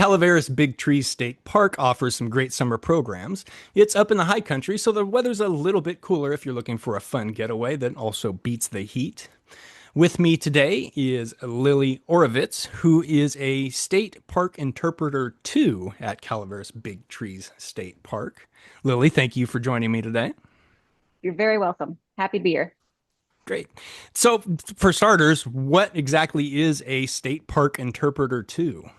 Calaveras Big Trees State Park offers some great summer programs. It's up in the high country, so the weather's a little bit cooler if you're looking for a fun getaway that also beats the heat. With me today is Lillie Oravetz, who is a state park interpreter too at Calaveras Big Trees State Park. Lillie, thank you for joining me today. You're very welcome. Happy to be here. Great. So, for starters, what exactly is a state park interpreter too?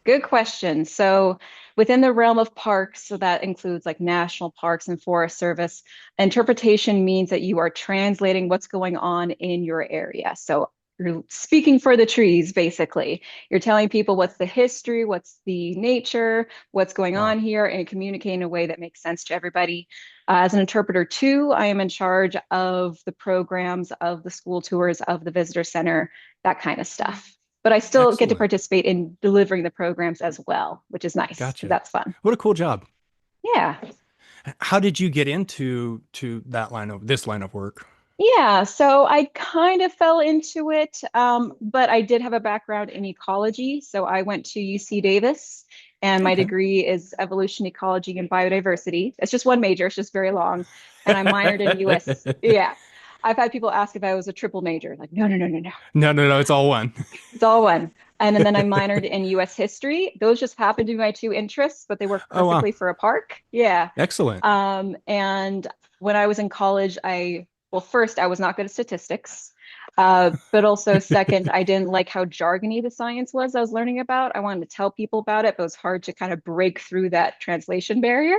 Good question. So, within the realm of parks, so that includes like national parks and Forest Service, interpretation means that you are translating what's going on in your area. So, you're speaking for the trees, basically. You're telling people what's the history, what's the nature, what's going on Wow. here, and communicating in a way that makes sense to everybody. As an interpreter, too, I am in charge of the programs, of the school tours, of the visitor center, that kind of stuff, but I still get to Excellent. participate in delivering the programs as well, which is nice because Gotcha. that's fun. What a cool job. Yeah. How did you get into that line of this line of work? Yeah. So I kind of fell into it, but I did have a background in ecology. So I went to UC Davis, and my Okay. degree is evolution, ecology, and biodiversity. It's just one major, it's just very long. And I minored in US. Yeah. I've had people ask if I was a triple major. Like, no, no, no, no, no. No, no, no, it's all one. It's all one. And then I minored in US history. Those just happened to be my two interests, but they work Oh, wow. perfectly for a park. Yeah. Excellent. And when I was in college, well, first, I was not good at statistics. But also, second, I didn't like how jargony the science was I was learning about. I wanted to tell people about it, but it was hard to kind of break through that translation barrier.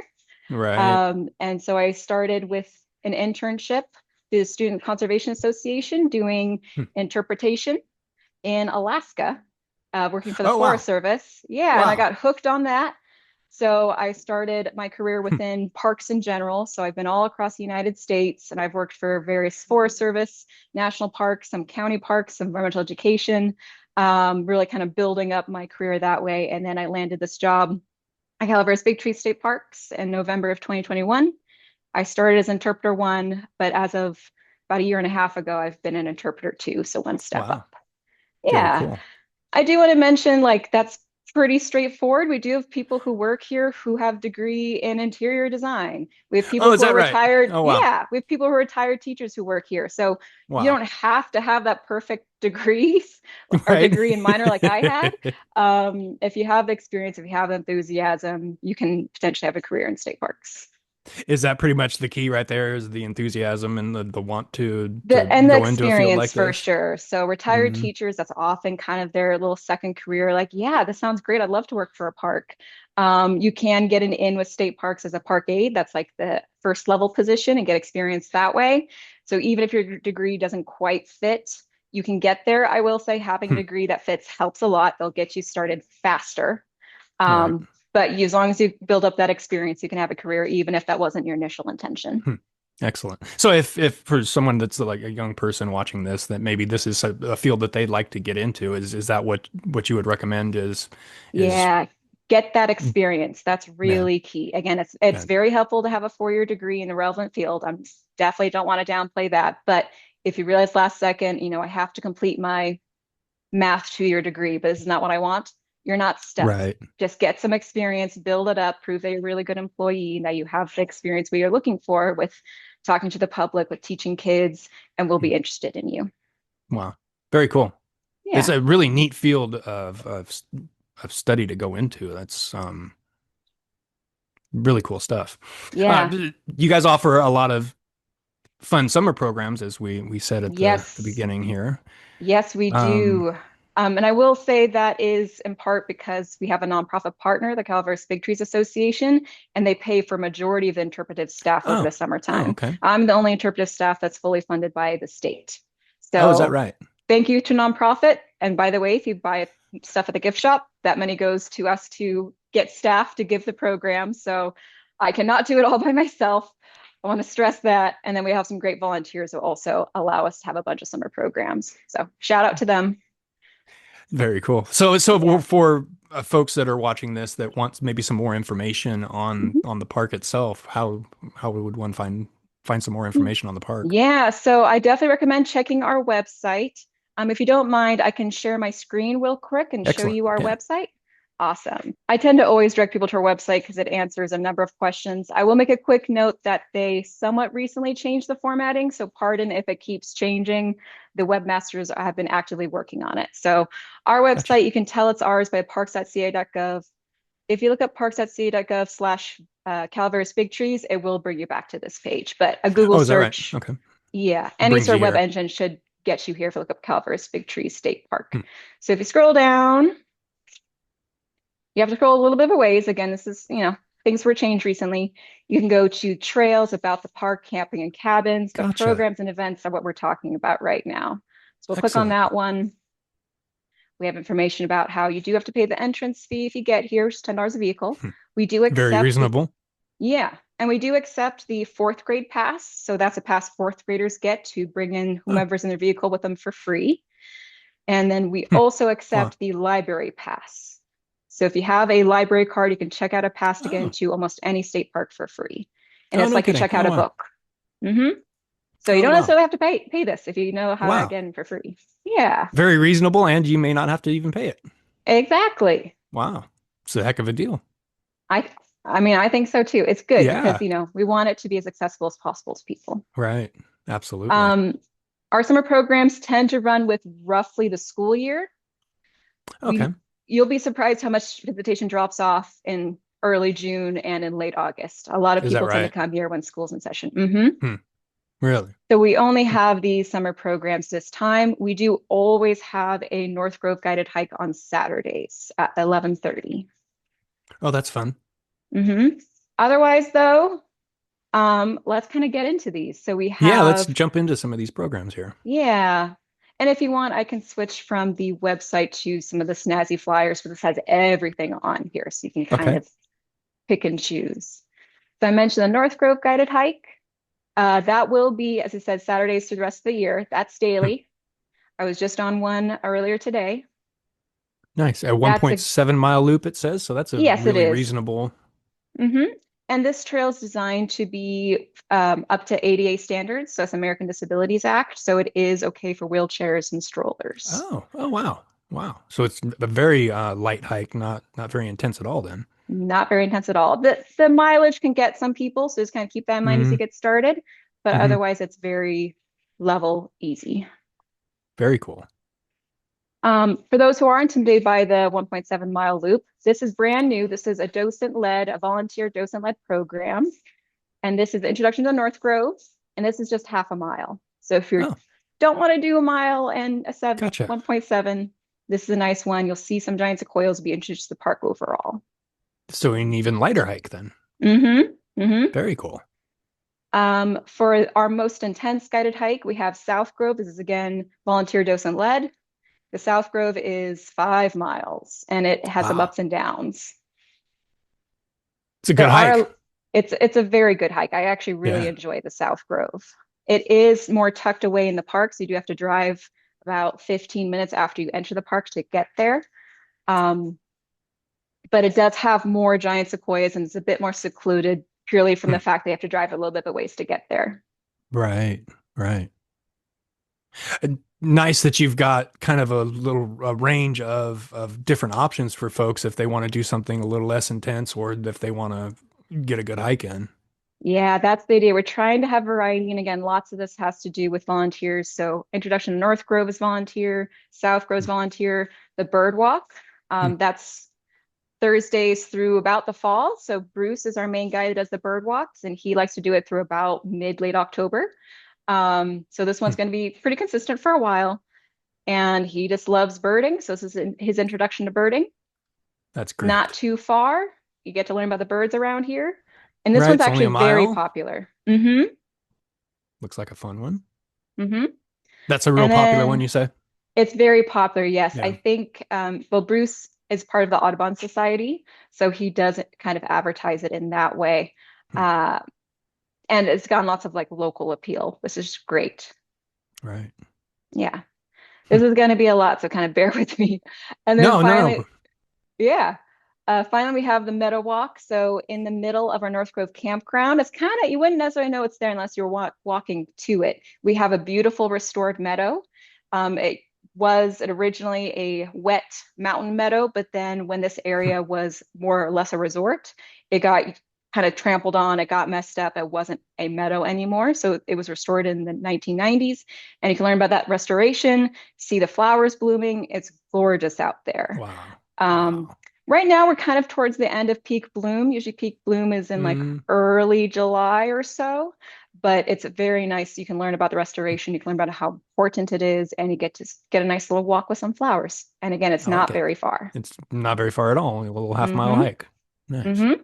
Right. And so I started with an internship, the Student Conservation Association, doing Hmm. interpretation in Alaska, working for the Oh, Forest wow. Service. Yeah, and I Wow. got hooked on that. So I started my career within parks in general. So I've been all across the United States, and I've worked for various Forest Service, national parks, some county parks, some environmental education, really kind of building up my career that way. And then I landed this job at Calaveras Big Tree State Parks in November of 2021. I started as interpreter one, but as of about a year and a half ago, I've been an interpreter two, so one step Wow. up. Very Yeah. cool. I do want to mention like that's pretty straightforward. We do have people who work here who have degree in interior design. We have Oh, people is who are that right? retired. Oh, wow. Yeah, we have people who are retired teachers who work here. So you Wow. don't have to have that perfect degree or Right. degree in minor like I had. If you have the experience, if you have the enthusiasm, you can potentially have a career in state parks. Is that pretty much the key right there? Is the enthusiasm and the want to The go into a field experience like for this? sure. So retired Mm, teachers, that's often kind of their little second career. Like, yeah, this sounds great. I'd love to work for a park. You can get an in with state parks as a park aide. That's like the first level position and get experience that way. So even if your degree doesn't quite fit, you can get there. I will say having a hmm. degree that fits helps a lot. They'll get you started faster. Right. But as long as you build up that experience, you can have a career, even if that wasn't your initial intention. Hmm. Excellent. So if for someone that's like a young person watching this, that maybe this is a field that they'd like to get into, is that what you would recommend is Yeah, get that experience. That's yeah, really key. Again, it's yeah, very helpful to have a four-year degree in a relevant field. I'm definitely don't want to downplay that. But if you realize last second, I have to complete my math two-year degree, but this is not what I want, you're not stuck. right. Just get some experience, build it up, prove that you're a really good employee, that you have the experience we are looking for with talking to the public, with teaching kids, and we'll Hmm. be interested in you. Wow. Very cool. It's Yeah. a really neat field of study to go into. That's really cool stuff. Uh, Yeah. you guys offer a lot of fun summer programs, as we said at the Yes. beginning here. Yes, we Um, do. And I will say that is in part because we have a nonprofit partner, the Calaveras Big Trees Association, and they pay for majority of the interpretive staff over the oh, summertime. okay. I'm the only interpretive staff that's fully funded by the state. Oh, is that So right? thank you to nonprofit. And by the way, if you buy stuff at the gift shop, that money goes to us to get staff to give the program. So I cannot do it all by myself. I want to stress that. And then we have some great volunteers who also allow us to have a bunch of summer programs. So shout out to them. Very cool. So Yeah. for folks that are watching this that wants maybe some more information Mhm. on the park itself, how would one find some more information on the park? Yeah, so I definitely recommend checking our website. If you don't mind, I can share my screen real quick and show Excellent. you our Yeah. website. Awesome. I tend to always direct people to our website because it answers a number of questions. I will make a quick note that they somewhat recently changed the formatting, so pardon if it keeps changing. The webmasters have been actively working on it. So our Gotcha. website, you can tell it's ours by parks.ca.gov. If you look up parks.ca.gov slash Calaveras Big Trees, it will bring you back to this page. But a Google Oh, is that right? search, Okay. yeah, It any brings sort you of web here. engine should get you here if you look up Calaveras Big Trees State Park. Hmm. So if you scroll down, you have to scroll a little bit of a ways. Again, this is, things were changed recently. You can go to trails about the park, camping and cabins, but Gotcha. programs and events are what we're talking about right now. So we'll click on Excellent. that one. We have information about how you do have to pay the entrance fee if you get here, it's $10 a vehicle. Hmm. We do Very accept the, reasonable. yeah, and we do accept the fourth grade pass. So that's a pass fourth graders get to bring in Oh, whomever's in their vehicle with them for free. And then we hmm. also Wow. accept the library pass. So if you have a library card, you can check out a pass to get Oh. into almost any state park for free. And Oh, it's no like you kidding. check Oh, out a wow. book. hmm So you Oh, don't wow. necessarily have to pay this if you know how to Wow. get in for free. Yeah, Very reasonable, and you may not have to even pay it. exactly. Wow. It's a heck of a deal. I I mean, I think so too. It's good because, Yeah. we want it to be as accessible as possible to people. Right. Absolutely. Um, our summer programs tend to run with roughly the school year. Okay. You'll be surprised how much visitation drops off in early June and in late August. A lot of Is that people tend to right? come here when school's in session. Hmm. Really? So we only have these summer programs this time. We do always have a North Grove guided hike on Saturdays at 11:30. Oh, that's fun. hmm Otherwise, though, let's kind of get into these. So we Yeah, let's have, jump into some of these programs here. yeah. And if you want, I can switch from the website to some of the snazzy flyers, but this has everything on here. So you can kind Okay. of pick and choose. So I mentioned the North Grove guided hike. That will be, as I said, Saturdays through the rest of the year. That's Hmm. daily. I was just on one earlier today. Nice. A That's a, 1.7 mile loop, it says. So that's a yes, it really is. reasonable. hmm And this trail is designed to be up to ADA standards, so it's American Disabilities Act. So it is okay for wheelchairs and strollers. Oh, oh, wow. Wow. So it's a very light hike, not very intense at all then. Not very intense at all. The mileage can get some people, so just kind of keep that in mind as you Mm, get started. But hmm. otherwise, it's very level, easy. Very cool. For those who are intimidated by the 1.7 mile loop, this is brand new. This is a volunteer docent-led program. And this is the introduction to North Grove. And this is just half a mile. So if you Oh, don't want to do a mile and a gotcha. 1.7, this is a nice one. You'll see some giant sequoias will be introduced to the park overall. So an even lighter hike then. Mm-hmm. Mm-hmm. Very cool. For our most intense guided hike, we have South Grove. This is again volunteer docent led. The South Grove is 5 miles and it has some Wow. ups and downs. It's a good There hike. are, it's a very good hike. I actually really Yeah. enjoy the South Grove. It is more tucked away in the park, so you do have to drive about 15 minutes after you enter the park to get there. Um, but it does have more giant sequoias and it's a bit more secluded purely from Hmm. the fact they have to drive a little bit of ways to get there. Right. Right. Nice that you've got kind of a little range of different options for folks if they want to do something a little less intense or if they want to get a good hike in. Yeah, that's the idea. We're trying to have variety. And again, lots of this has to do with volunteers. So introduction to North Grove is volunteer, South Grove is Hmm. volunteer, the bird walk. Hmm. That's Thursdays through about the fall. So Bruce is our main guy that does the bird walks, and he likes to do it through about late October. So this Hmm. one's going to be pretty consistent for a while. And he just loves birding. So this is his introduction to birding. That's Not great. too far. You get to learn about the birds around here. And this Right. one's It's only actually a very mile. popular. Looks like a fun one. hmm That's a real And popular one, then you say? it's very popular, yes. I Yeah. think, well, Bruce is part of the Audubon Society, so he does kind of advertise it in that way. Hmm. Uh, and it's gotten lots of like local appeal. This is great. Right. Yeah, Hmm. this is going to be a lot, so kind of bear with me. And then No, no, no. finally, yeah, finally we have the Meadow Walk. So in the middle of our North Grove campground, it's kind of, you wouldn't necessarily know it's there unless you're walking to it. We have a beautiful restored meadow. It was originally a wet mountain meadow, but then when this area was more or less a resort, it got kind of trampled on, it got messed up, it wasn't a meadow anymore. So it was restored in the 1990s. And you can learn about that restoration, see the flowers blooming. It's gorgeous out there. Wow. Um, Wow. right now, we're kind of towards the end of peak bloom. Usually, peak bloom is in like Mm. early July or so, but it's very nice. You can learn about the restoration. You can learn about how important it is, and you get to get a nice little walk with some flowers. And again, it's I like not it. very far. It's not very far at all. A little half mile Mm-hmm. hike. Nice. Mm-hmm.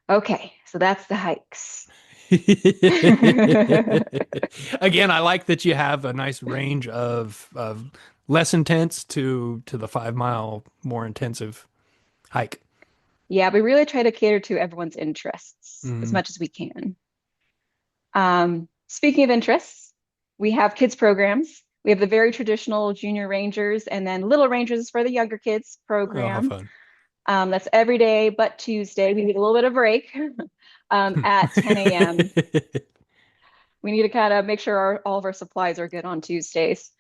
Okay, so that's the hikes. Again, I like that you have a nice range of less intense to the 5 mile more intensive hike. Yeah, we really try to cater to everyone's interests as Mm. much as we can. Speaking of interests, we have kids programs. We have the very traditional junior rangers, and then little rangers is for the younger kids Oh, how program. fun. That's every day but Tuesday. We need a little bit of break at 10 a.m. We need to kind of make sure all of our supplies are good on Tuesdays.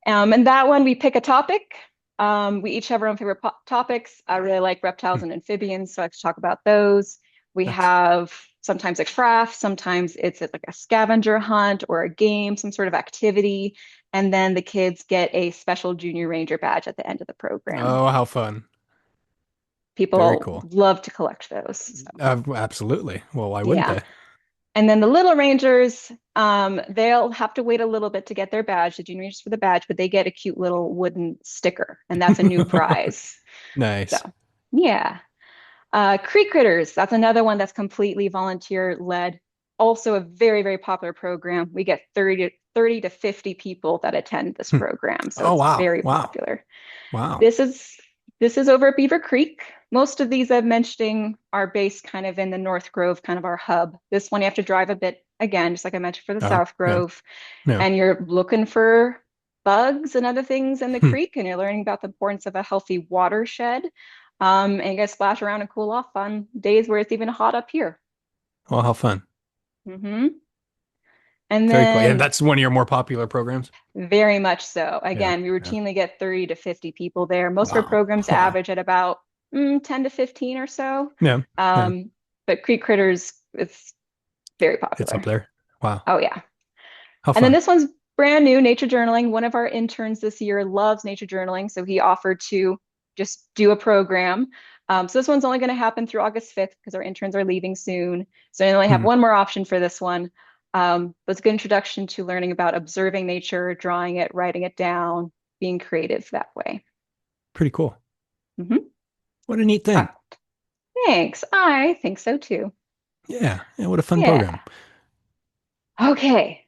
And that one, we pick a topic. We each have our own favorite topics. I really like reptiles and amphibians, so I like to talk about those. We Nice. have sometimes a craft, sometimes it's like a scavenger hunt or a game, some sort of activity. And then the kids get a special junior ranger badge at the end of the program. Oh, how fun. Very People cool. love to collect those. So, Absolutely. Well, why wouldn't yeah. they? And then the little rangers, they'll have to wait a little bit to get their badge, the junior rangers for the badge, but they get a cute little wooden sticker, and that's a new prize. So, Nice. yeah. Creek Critters, that's another one that's completely volunteer led. Also a very, very popular program. We get 30 to 50 people that attend this Hmm. program, so Oh, it's wow. very Wow. popular. Wow. This is this is over at Beaver Creek. Most of these I'm mentioning are based kind of in the North Grove, kind of our hub. This one you have to drive a bit again, just like I mentioned for the Oh, South yeah. Grove, Yeah. and you're looking for bugs and other things in the Hmm. creek, and you're learning about the importance of a healthy watershed. And you guys splash around and cool off on days where it's even hot up here. Well, how fun. Hmm. And Very cool. And then that's one of your more popular programs? very much so. Yeah. Again, we Yeah. routinely get 30 to 50 people there. Most of our Wow. programs Wow. average at about 10 to 15 or so. Yeah. Yeah. Um, but Creek Critters, it's very It's up popular. there. Wow. Oh, yeah. How And then fun. this one's brand new, nature journaling. One of our interns this year loves nature journaling, so he offered to just do a program. So this one's only going to happen through August 5th because our interns are leaving soon. So I only have Hmm. one more option for this one. But it's a good introduction to learning about observing nature, drawing it, writing it down, being creative that way. Pretty cool. Hmm. What a neat thing. Thanks. I think so too. Yeah. Yeah. What a fun program. Yeah. Okay.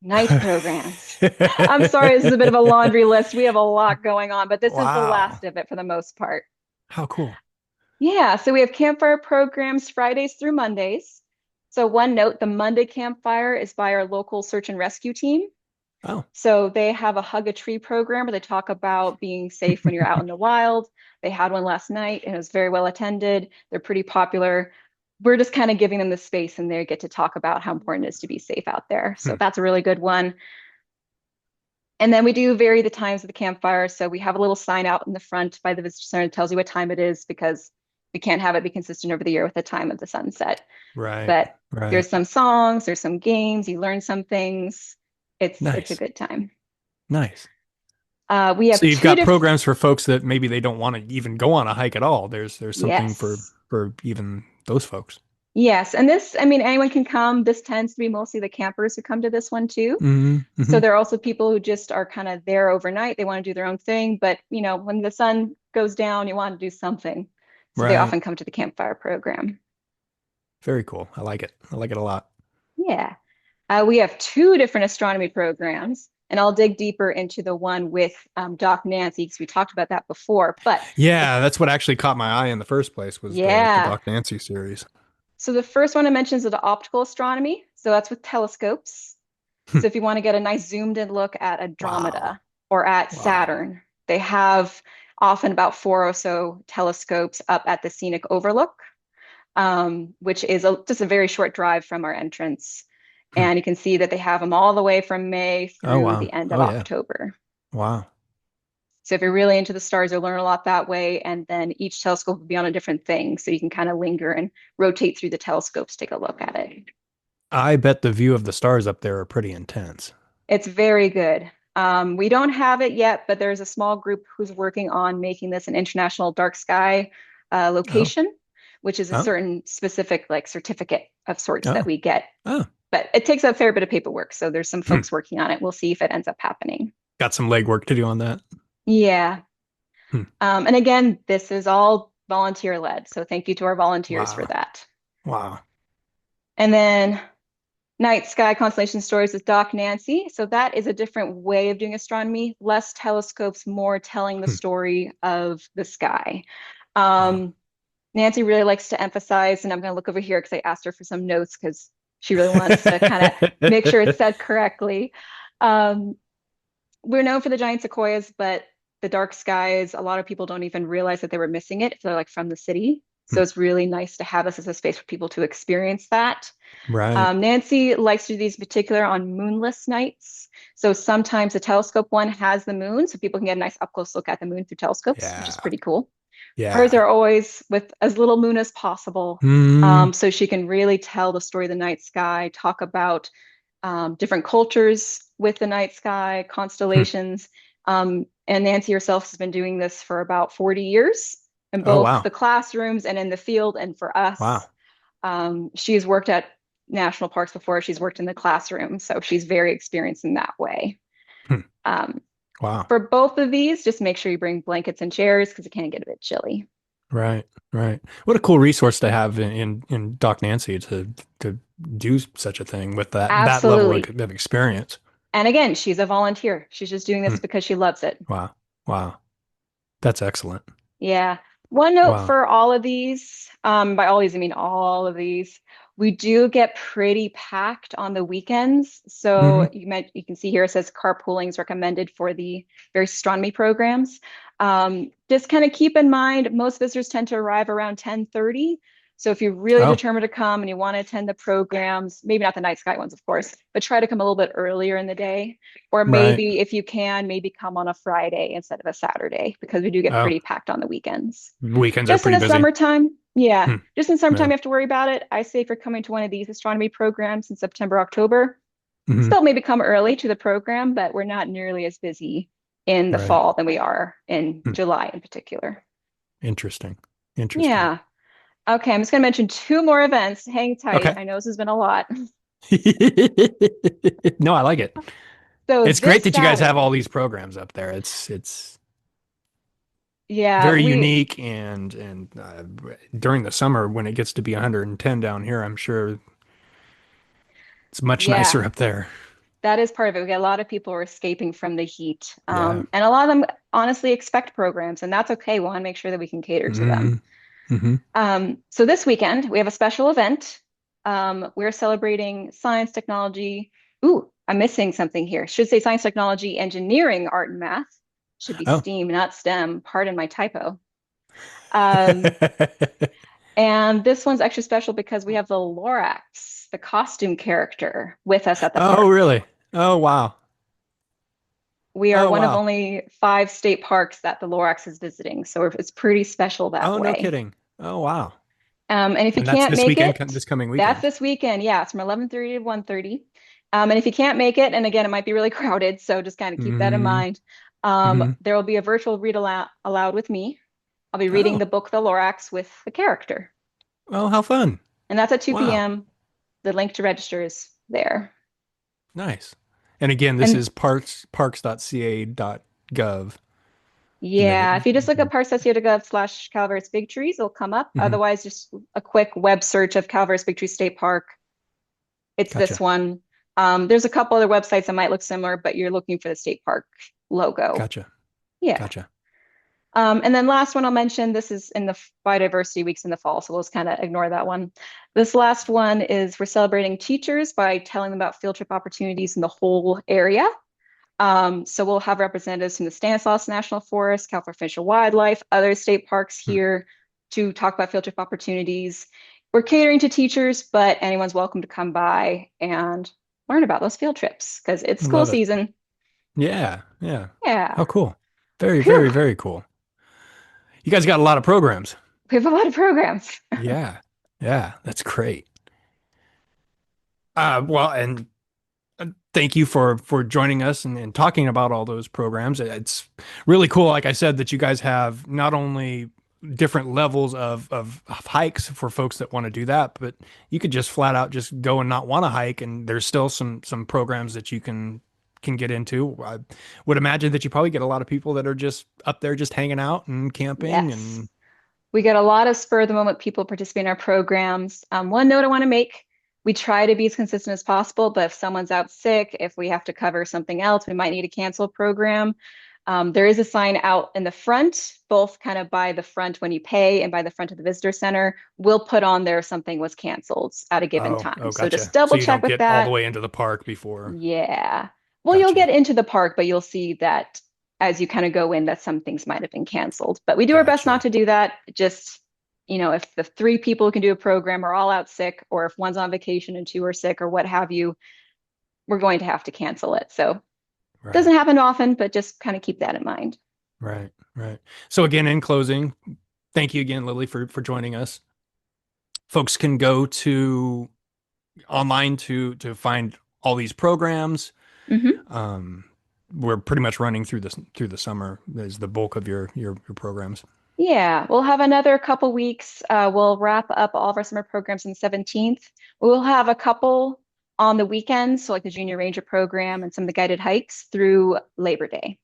Night programs. I'm sorry, this is a bit of a laundry list. We have a lot going on, but this is the Wow. last of it for the most part. How cool. Yeah, so we have campfire programs Fridays through Mondays. So one note, the Monday campfire is by our local search and rescue team. Oh. So they have a hug a tree program where they talk about being safe when you're out in the wild. They had one last night and it was very well attended. They're pretty popular. We're just kind of giving them the space and they get to talk about how important it is to be safe out there. So Hmm. that's a really good one. And then we do vary the times of the campfire. So we have a little sign out in the front by the visitor center that tells you what time it is because we can't have it be consistent over the year with the time of the sunset. Right. But Right. there's some songs, there's some games, you learn some things. It's a Nice. good time. Nice. We So have you've two got different, programs for folks that maybe they don't want to even go on a hike at all. There's something yes. for even those folks. Yes. And this, I mean, anyone can come. This tends to be mostly the campers who come to this one too. Hmm. So Hmm. there are also people who just are kind of there overnight. They want to do their own thing, but when the sun goes down, you want to do something. So they Right. often come to the campfire program. Very cool. I like it. I like it a lot. Yeah. We have two different astronomy programs, and I'll dig deeper into the one with Doc Nancy because we talked about that before. But the, Yeah, that's what actually caught my eye in the first place was the yeah. Doc Nancy series. So the first one I mentioned is the optical astronomy. So that's with telescopes. So if you want to get a nice zoomed in look at Wow. Andromeda or at Wow. Saturn, they have often about four or so telescopes up at the scenic overlook, which is just a very short drive from our entrance. Hmm. And you can see that they have them all the way from May Oh, through wow. the end of Oh, yeah. October. Wow. So if you're really into the stars, you'll learn a lot that way. And then each telescope will be on a different thing. So you can kind of linger and rotate through the telescopes, take a look at it. I bet the view of the stars up there are pretty intense. It's very good. We don't have it yet, but there's a small group who's working on making this an international dark sky Oh, location, which is a oh, certain specific like certificate of sorts that oh, we get. oh. But it takes a fair bit of paperwork. So there's some Hmm. folks working on it. We'll see if it ends up happening. Got some legwork to do on that. Yeah. Hmm. And again, this is all volunteer led. So thank you to our volunteers for Wow. that. Wow. And then Night Sky Constellation Stories with Doc Nancy. So that is a different way of doing astronomy, less telescopes, more telling the Hmm. story of the sky. Wow. Um, Nancy really likes to emphasize, and I'm going to look over here because I asked her for some notes because she really wants to kind of make sure it's said correctly. Um, we're known for the giant sequoias, but the dark skies, a lot of people don't even realize that they were missing it if they're like from the city. So Hmm. it's really nice to have this as a space for people to experience that. Right. Nancy likes to do these particular on moonless nights. So sometimes the telescope one has the moon, so people can get a nice up close look at the moon through telescopes, which is Yeah. pretty cool. Hers Yeah. are always with as little moon as possible. Hmm. So she can really tell the story of the night sky, talk about different cultures with the night sky, Hmm. constellations. And Nancy herself has been doing this for about 40 years in Oh, both wow. the classrooms and in the field. And for us, Wow. she's worked at national parks before. She's worked in the classroom, so she's very experienced in that way. Hmm. Um, Wow. for both of these, just make sure you bring blankets and chairs because it can get a bit chilly. Right. Right. What a cool resource to have in Doc Nancy to do such a thing with that level Absolutely. of experience. And again, she's a volunteer. She's just doing Hmm. this because she loves it. Wow. Wow. That's excellent. Yeah. One note Wow. for all of these, by all these, I mean all of these, we do get pretty packed on the weekends. Hmm. So you can see here it says carpooling is recommended for the various astronomy programs. Just kind of keep in mind, most visitors tend to arrive around 10:30. So if you're really Oh, determined to come and you want to attend the programs, maybe not the night sky ones, of course, but try to come a little bit earlier in the day. Or right. maybe if you can, maybe come on a Friday instead of a Saturday because we do get Oh, pretty packed on the weekends. weekends are Just in pretty the busy. summertime, yeah, Hmm. just in summertime, Yeah. you have to worry about it. I say if you're coming to one of these astronomy programs in September, October, Hmm. still maybe come early to the program, but we're not nearly as busy in the Right. fall than we are in Hmm. July in particular. Interesting. Interesting. Yeah. Okay, I'm just going to mention two more events. Hang tight. Okay. I know this has been a lot. No, I like it. So It's great this that you guys have all Saturday, these programs up there. It's yeah, very we, unique and during the summer when it gets to be 110 down here, I'm sure it's much yeah, nicer up there. that is part of it. We get a lot of people who are escaping from the heat. Yeah. And a lot of them honestly expect programs, and that's okay. We want to make sure that we can cater to them. Mm. Hmm. So this weekend, we have a special event. We're celebrating science, technology. Ooh, I'm missing something here. Should say science, technology, engineering, art, and math. Should be Oh. STEAM, not STEM. Pardon my typo. Um, and this one's extra special because we have the Lorax, the costume character, with us at the Oh, park. really? Oh, wow. We are Oh, one of wow. only 5 state parks that the Lorax is visiting, so it's pretty special that Oh, no way. kidding. Oh, wow. And if you And that's can't this make weekend, it, this coming that's weekend. this weekend. Yeah, it's from 11:30 to 1:30. And if you can't make it, and again, it might be really crowded, so just kind of keep that in Hmm. mind. Hmm. There will be a virtual read aloud with me. I'll be reading Oh, the book The Lorax with the character, well, how fun. and that's at 2 Wow. p.m. The link to register is there. Nice. And again, this And is parks.ca.gov. And then yeah, if you just look up parsec.gov/Calaveras Big Trees, it'll come up. mhm. Otherwise, just a quick web search of Calaveras Big Tree State Park. It's this Gotcha. one. There's a couple other websites that might look similar, but you're looking for the state park logo. Gotcha. Yeah. Gotcha. And then last one I'll mention, this is in the biodiversity weeks in the fall, so we'll just kind of ignore that one. This last one is we're celebrating teachers by telling them about field trip opportunities in the whole area. So we'll have representatives from the Stanislaus National Forest, California Fish and Wildlife, other state parks Hmm. here to talk about field trip opportunities. We're catering to teachers, but anyone's welcome to come by and learn about those field trips because it's I school love it. season. Yeah, yeah. Yeah. Oh, cool. Very, Whew. very, very cool. You guys got a lot of programs. We have a lot of programs. Yeah, yeah, that's great. Well, and thank you for joining us and talking about all those programs. It's really cool, like I said, that you guys have not only different levels of hikes for folks that want to do that, but you could just flat out just go and not want to hike, and there's still some programs that you can get into. I would imagine that you probably get a lot of people that are just up there just hanging out and camping Yes. and We get a lot of spur of the moment people participate in our programs. One note I want to make, we try to be as consistent as possible, but if someone's out sick, if we have to cover something else, we might need to cancel a program. There is a sign out in the front, both kind of by the front when you pay and by the front of the visitor center. We'll put on there if something was canceled at a given oh, time. oh, So just gotcha. So double you check don't with get all the that. way into the park before. Yeah. Well, you'll Gotcha. get into the park, but you'll see that as you kind of go in, that some things might have been canceled. But we do our best not Gotcha. to do that. Just, if the three people who can do a program are all out sick, or if one's on vacation and two are sick, or what have you, we're going to have to cancel it. So it doesn't Right. happen often, but just kind of keep that in mind. Right. Right. So again, in closing, thank you again, Lillie, for joining us. Folks can go to online to find all these programs. Hmm. Um, we're pretty much running through the summer is the bulk of your programs. Yeah, we'll have another couple weeks. We'll wrap up all of our summer programs on the 17th. We'll have a couple on the weekends, so like the Junior Ranger program and some of the guided hikes through Labor Day.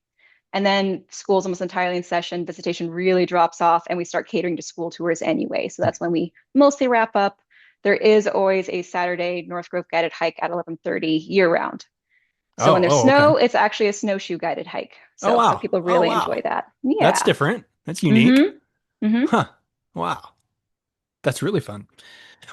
And then school's almost entirely in session. Visitation really drops off, and we start catering to school tours anyway. So that's when we mostly wrap up. There is always a Saturday North Grove guided hike at 11:30 year round. So when Oh, there's oh, okay. snow, it's actually a snowshoe guided hike. Oh, So some wow. people Oh, really wow. enjoy that. That's Yeah. different. That's unique. Mm-hmm. Mm-hmm. Huh. Wow. That's really fun.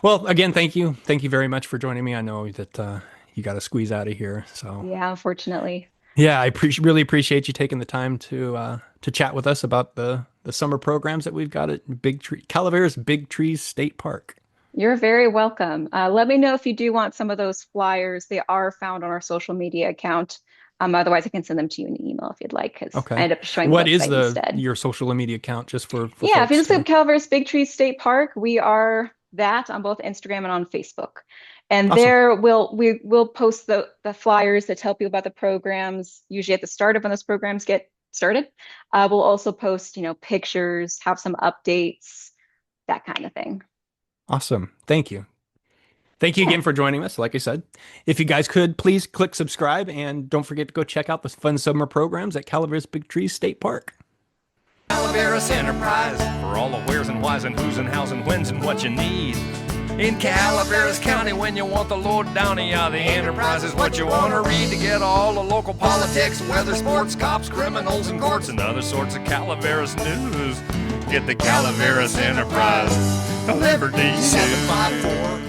Well, again, thank you. Thank you very much for joining me. I know that you got to squeeze out of here. So, Yeah, unfortunately. yeah, really appreciate you taking the time to chat with us about the summer programs that we've got at Calaveras Big Trees State Park. You're very welcome. Let me know if you do want some of those flyers. They are found on our social media account. Otherwise, I can send them to you in an email if you'd like, because I Okay. ended up showing the What is website the instead. your social media account just for Yeah, if you folks just look to? up Calaveras Big Tree State Park, we are that on both Instagram and on Facebook. And Awesome. there we will post the flyers that tell people about the programs, usually at the start of when those programs get started. We'll also post, pictures, have some updates, that kind of thing. Awesome. Thank you. Thank you Yeah. again for joining us. Like I said, if you guys could please click subscribe and don't forget to go check out the fun summer programs at Calaveras Big Trees State Park. Calaveras Enterprise for all the where's and why's and who's and how's and when's and what you need. In Calaveras County, when you want the lowdown, yeah, the Enterprise is what you want to read to get all the local politics, weather, sports, cops, criminals, and courts, and other sorts of Calaveras news. Get the Calaveras Enterprise delivered to you. 754